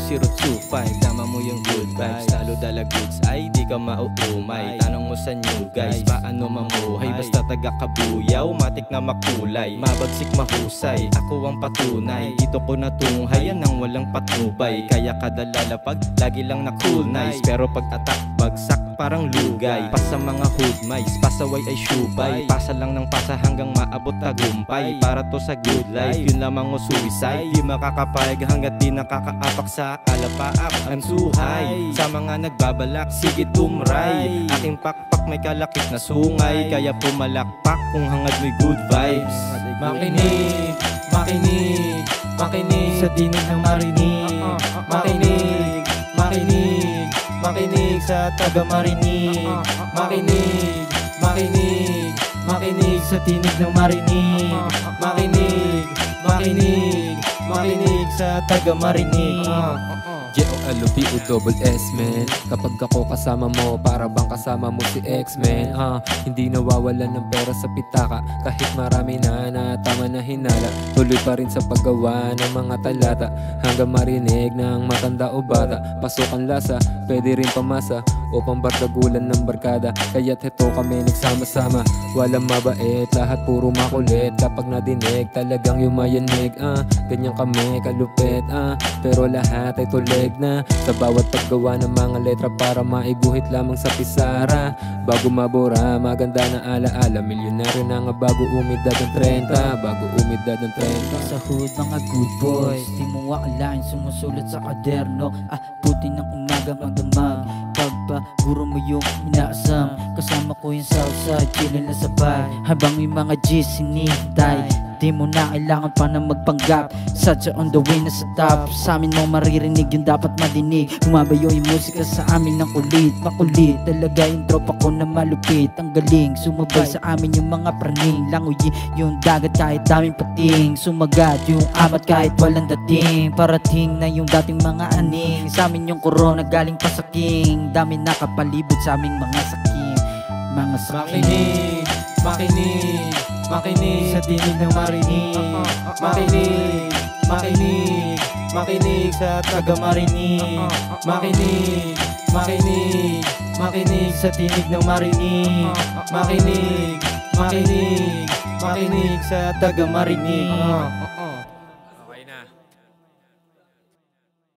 4025. Tama mo yung good vibes, talo dala goods ay di ka mauumay. Tanong mo sa new guys, paano mamuhay? Basta taga kabuyaw, matik na makulay, mabagsik mahusay, ako ang patunay. Dito ko natunghay, yan ang walang patnubay. Kaya kada lalapag, lagi lang na cool nice. Pero pag attack, bagsak parang lugay. Pasa mga hood mice, pasaway ay syubay. Pasa lang ng pasa hanggang maabot tagumpay. Para to sa good life, yun lamang o suicide. Di makakapayag hanggat di nakakaapak sa alapaap ang suhay. Sa mga nagbabalak, sige tumray. Aking pakpak may kalakip na sungay, kaya pumalakpak kung hangad may good vibes. Makinig, makinig, makinig sa tinig ng marinig. Makinig, makinig, makinig sa taga-marinig. Makinig, makinig, makinig sa tinig ng marinig. Makinig, makinig, makinig sa taga-marinig. J-O-L-O-P-O-S-S man. Kapag ako kasama mo, para bang kasama mo si X-Men. Hindi nawawalan ng pera sa pitaka, kahit marami na tama na hinala. Tuloy pa rin sa paggawa ng mga talata, hanggang marinig ng matanda o bata. Pasok ang lasa, pwede rin pamasa, o pambardagulan ng barkada. Kaya't heto kami nagsama-sama, walang mabait, lahat puro makulit. Kapag nadinig, talagang yumayanig. Ganyan kami kalupit, pero lahat ay tulig na sa bawat paggawa ng mga letra, para maiguhit lamang sa pisara. Bago mabura, maganda na alaala, milyonaryo na nga bago umidad ng 30. Bago umidad ng 30. Sa hood mga good boys, di mo akalain sumusulat sa kaderno. Puti ng umaga magdamag, pagpaguro mo yung inaasam. Kasama ko yung Southside, chillin na sabay, habang may mga G's sinihintay. Di mo na kailangan pa na magpanggap, such on the way na sa top. Sa amin mo maririnig yung dapat madinig. Bumabayo yung musika sa amin ng kulit. Makulit talaga yung tropa ko na malupit. Ang galing, sumabay sa amin yung mga praning. Languyin yung dagat kahit daming pating. Sumagat yung amat kahit walang dating. Parating na yung dating mga aning. Sa amin yung corona galing pa sa king. Dami nakapalibot sa aming mga saking. Mga saking. Makinig, makinig, makinig sa tinig ng marinig. Makinig, makinig, makinig sa taga-marinig. Makinig, makinig, makinig sa tinig ng marinig. Makinig, makinig, makinig sa taga-marinig.